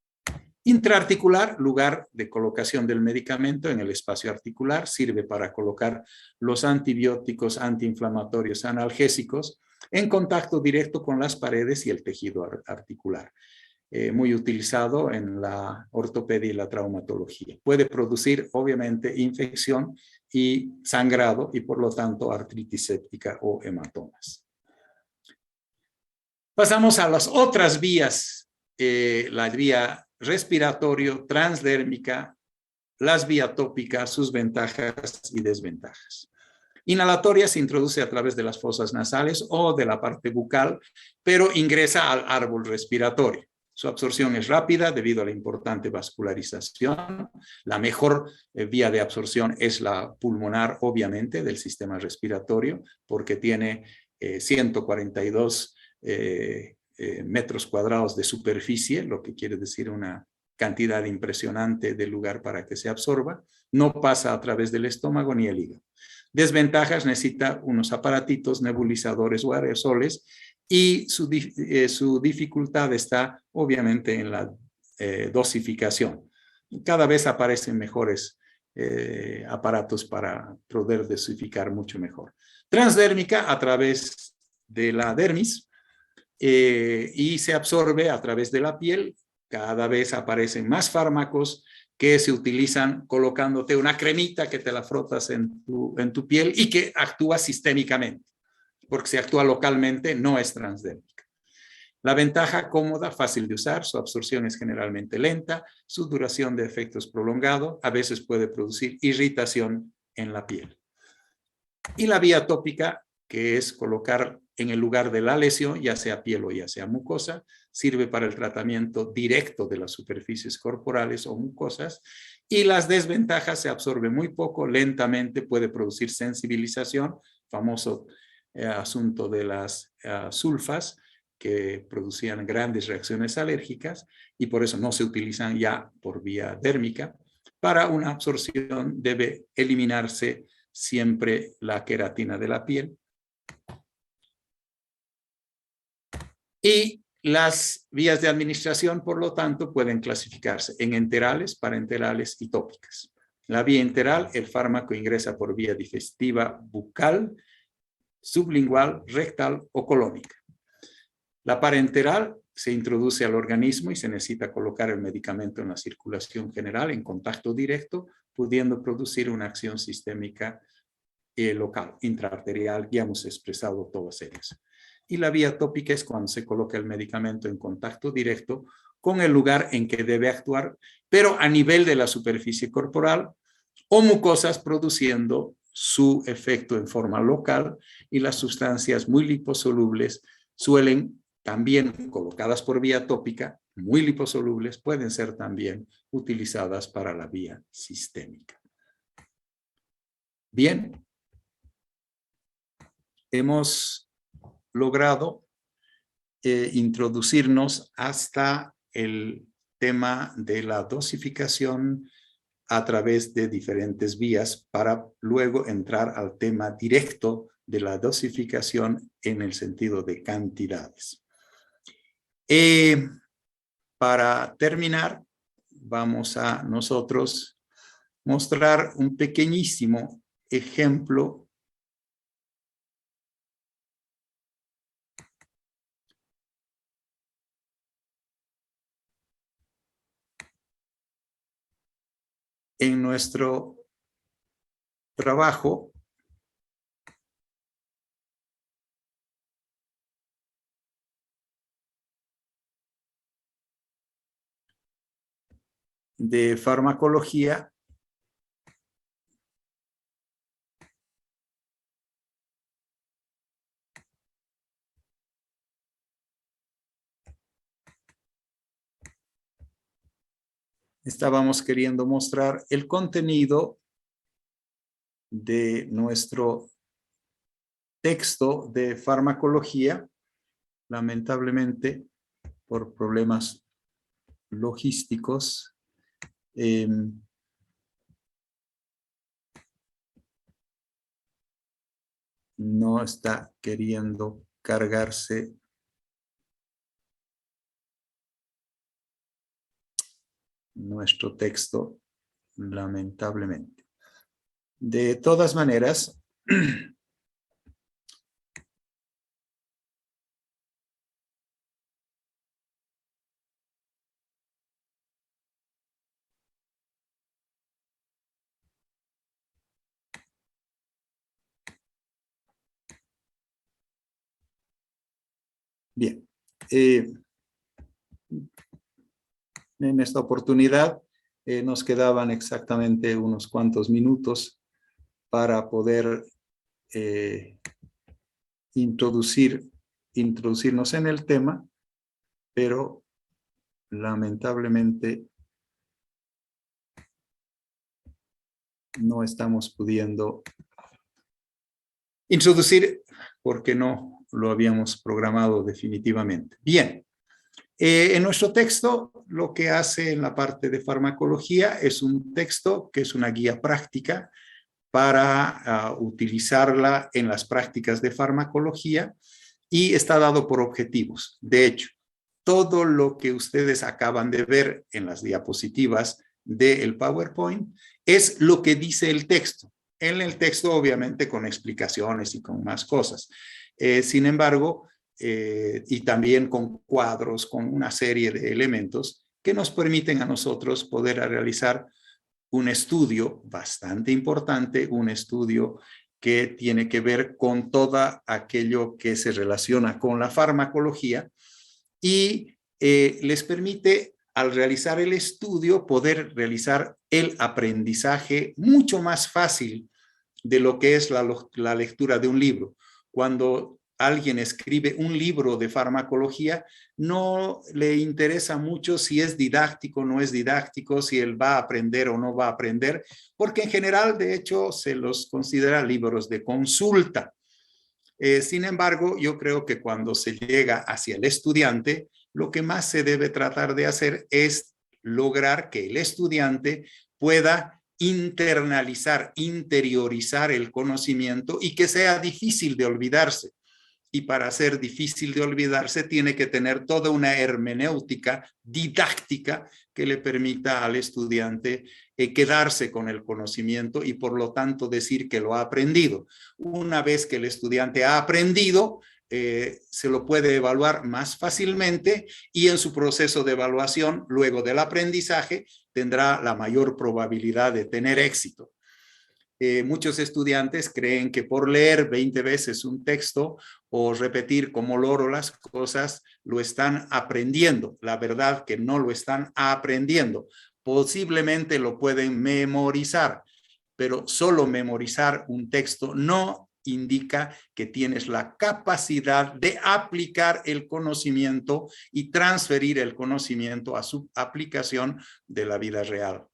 Intraarticular: lugar de colocación del medicamento en el espacio articular, sirve para colocar los antibióticos, antiinflamatorios, analgésicos en contacto directo con las paredes y el tejido articular. Muy utilizado en la ortopedia y la traumatología. Puede producir obviamente infección y sangrado y por lo tanto artritis séptica o hematomas. Pasamos a las otras vías, la vía respiratorio, transdérmica, las vías tópicas, sus ventajas y desventajas. Inhalatoria: se introduce a través de las fosas nasales o de la parte bucal, pero ingresa al árbol respiratorio. Su absorción es rápida debido a la importante vascularización. La mejor vía de absorción es la pulmonar, obviamente, del sistema respiratorio, porque tiene 142 metros cuadrados de superficie, lo que quiere decir una cantidad impresionante de lugar para que se absorba. No pasa a través del estómago ni el hígado. Desventajas: necesita unos aparatitos, nebulizadores o aerosoles, y su dificultad está obviamente en la dosificación. Cada vez aparecen mejores aparatos para poder dosificar mucho mejor. Transdérmica a través de la dermis y se absorbe a través de la piel. Cada vez aparecen más fármacos que se utilizan colocándote una cremita que te la frotas en tu piel y que actúa sistémicamente, porque si actúa localmente no es transdérmica. La ventaja: cómoda, fácil de usar, su absorción es generalmente lenta, su duración de efecto es prolongado, a veces puede producir irritación en la piel. Y la vía tópica, que es colocar en el lugar de la lesión, ya sea piel o ya sea mucosa, sirve para el tratamiento directo de las superficies corporales o mucosas. Y las desventajas: se absorbe muy poco, lentamente, puede producir sensibilización, famoso asunto de las sulfas, que producían grandes reacciones alérgicas, y por eso no se utilizan ya por vía dérmica. Para una absorción debe eliminarse siempre la queratina de la piel. Y las vías de administración, por lo tanto, pueden clasificarse en enterales, parenterales y tópicas. La vía enteral: el fármaco ingresa por vía digestiva bucal, sublingual, rectal o colónica. La parenteral: se introduce al organismo y se necesita colocar el medicamento en la circulación general en contacto directo, pudiendo producir una acción sistémica local, intraarterial. Ya hemos expresado todas ellas. Y la vía tópica es cuando se coloca el medicamento en contacto directo con el lugar en que debe actuar, pero a nivel de la superficie corporal o mucosas, produciendo su efecto en forma local, y las sustancias muy liposolubles suelen también, colocadas por vía tópica, muy liposolubles, pueden ser también utilizadas para la vía sistémica. Bien, hemos logrado introducirnos hasta el tema de la dosificación a través de diferentes vías, para luego entrar al tema directo de la dosificación en el sentido de cantidades. Para terminar, vamos a nosotros mostrar un pequeñísimo ejemplo en nuestro trabajo de farmacología estábamos queriendo mostrar el contenido de nuestro texto de farmacología. Lamentablemente, por problemas logísticos, no está queriendo cargarse nuestro texto, lamentablemente. De todas maneras, bien, en esta oportunidad nos quedaban exactamente unos cuantos minutos para poder introducirnos en el tema, pero lamentablemente no estamos pudiendo introducir porque no lo habíamos programado definitivamente. Bien, en nuestro texto lo que hace en la parte de farmacología es un texto que es una guía práctica para utilizarla en las prácticas de farmacología y está dado por objetivos. De hecho, todo lo que ustedes acaban de ver en las diapositivas del PowerPoint es lo que dice el texto. En el texto, obviamente, con explicaciones y con más cosas. Sin embargo, y también con cuadros, con una serie de elementos que nos permiten a nosotros poder realizar un estudio bastante importante, un estudio que tiene que ver con todo aquello que se relaciona con la farmacología y les permite, al realizar el estudio, poder realizar el aprendizaje mucho más fácil de lo que es la lectura de un libro. Cuando alguien escribe un libro de farmacología, no le interesa mucho si es didáctico o no es didáctico, si él va a aprender o no va a aprender, porque en general, de hecho, se los considera libros de consulta. Sin embargo, yo creo que cuando se llega hacia el estudiante, lo que más se debe tratar de hacer es lograr que el estudiante pueda internalizar, interiorizar el conocimiento y que sea difícil de olvidarse. Y para ser difícil de olvidarse tiene que tener toda una hermenéutica didáctica que le permita al estudiante quedarse con el conocimiento y por lo tanto decir que lo ha aprendido. Una vez que el estudiante ha aprendido, se lo puede evaluar más fácilmente y en su proceso de evaluación, luego del aprendizaje, tendrá la mayor probabilidad de tener éxito. Muchos estudiantes creen que por leer 20 veces un texto o repetir como loro las cosas, lo están aprendiendo. La verdad que no lo están aprendiendo. Posiblemente lo pueden memorizar, pero solo memorizar un texto no indica que tienes la capacidad de aplicar el conocimiento y transferir el conocimiento a su aplicación de la vida real.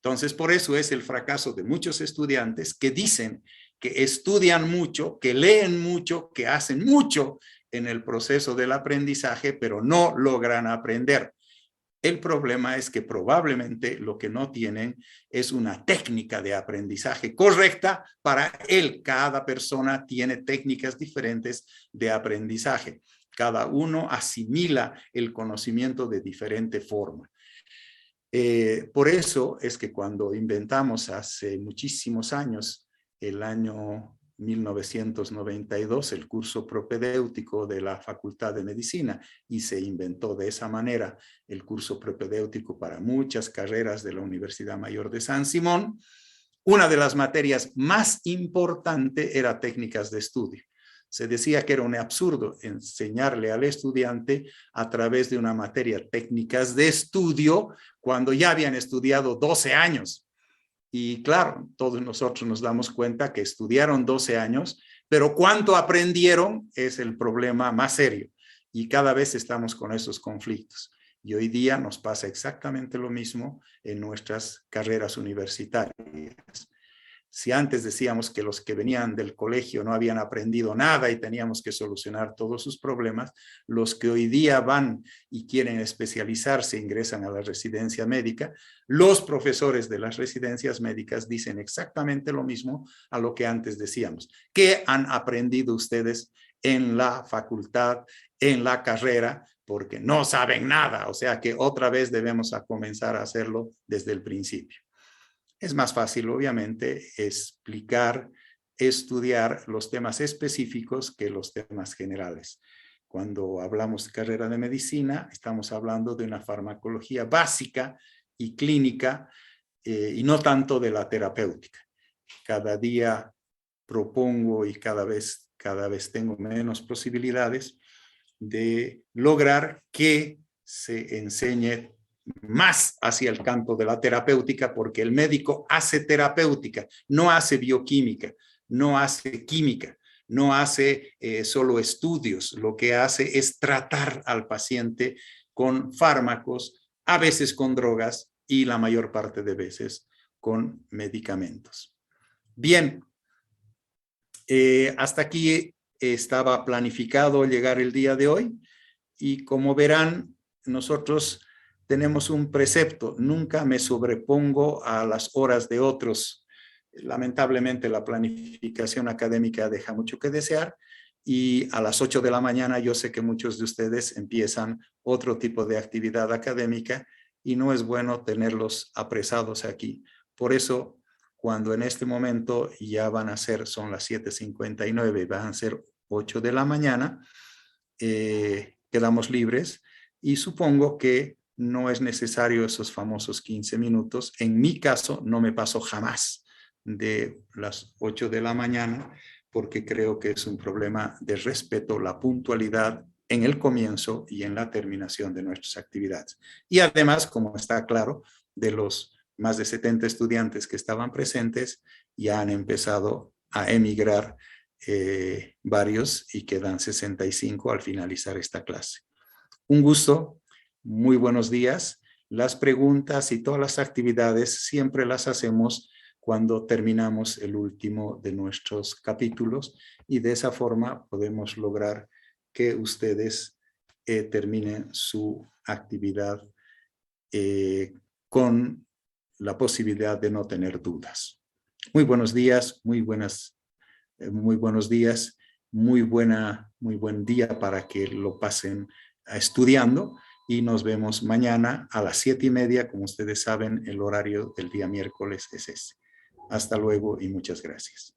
Entonces, por eso es el fracaso de muchos estudiantes que dicen que estudian mucho, que leen mucho, que hacen mucho en el proceso del aprendizaje, pero no logran aprender. El problema es que probablemente lo que no tienen es una técnica de aprendizaje correcta para él. Cada persona tiene técnicas diferentes de aprendizaje. Cada uno asimila el conocimiento de diferente forma. Por eso es que cuando inventamos hace muchísimos años, el año 1992, el curso propedéutico de la Facultad de Medicina, y se inventó de esa manera el curso propedéutico para muchas carreras de la Universidad Mayor de San Simón, una de las materias más importantes era técnicas de estudio. Se decía que era un absurdo enseñarle al estudiante a través de una materia técnicas de estudio cuando ya habían estudiado 12 años. Y claro, todos nosotros nos damos cuenta que estudiaron 12 años, pero cuánto aprendieron es el problema más serio. Y cada vez estamos con esos conflictos. Y hoy día nos pasa exactamente lo mismo en nuestras carreras universitarias. Si antes decíamos que los que venían del colegio no habían aprendido nada y teníamos que solucionar todos sus problemas, los que hoy día van y quieren especializarse, ingresan a la residencia médica, los profesores de las residencias médicas dicen exactamente lo mismo a lo que antes decíamos. ¿Qué han aprendido ustedes en la facultad, en la carrera? Porque no saben nada, o sea que otra vez debemos comenzar a hacerlo desde el principio. Es más fácil, obviamente, explicar, estudiar los temas específicos que los temas generales. Cuando hablamos de carrera de medicina, estamos hablando de una farmacología básica y clínica y no tanto de la terapéutica. Cada día propongo y cada vez tengo menos posibilidades de lograr que se enseñe más hacia el campo de la terapéutica, porque el médico hace terapéutica, no hace bioquímica, no hace química, no hace solo estudios, lo que hace es tratar al paciente con fármacos a veces con drogas y la mayor parte de veces con medicamentos. Bien, hasta aquí estaba planificado llegar el día de hoy y como verán, nosotros tenemos un precepto: nunca me sobrepongo a las horas de otros. Lamentablemente la planificación académica deja mucho que desear y a las 8 de la mañana yo sé que muchos de ustedes empiezan otro tipo de actividad académica y no es bueno tenerlos apresados aquí. Por eso, cuando en este momento ya son las 7:59 y van a ser 8 de la mañana, quedamos libres y supongo que no es necesario esos famosos 15 minutos. En mi caso, no me paso jamás de las 8 de la mañana porque creo que es un problema de respeto, la puntualidad en el comienzo y en la terminación de nuestras actividades. Y además, como está claro, de los más de 70 estudiantes que estaban presentes, ya han empezado a emigrar varios y quedan 65 al finalizar esta clase. Un gusto, muy buenos días. Las preguntas y todas las actividades siempre las hacemos cuando terminamos el último de nuestros capítulos y de esa forma podemos lograr que ustedes terminen su actividad con la posibilidad de no tener dudas. Muy buenos días, muy buenos días, muy buen día para que lo pasen estudiando y nos vemos mañana a las 7:30. Como ustedes saben, el horario del día miércoles es ese. Hasta luego y muchas gracias.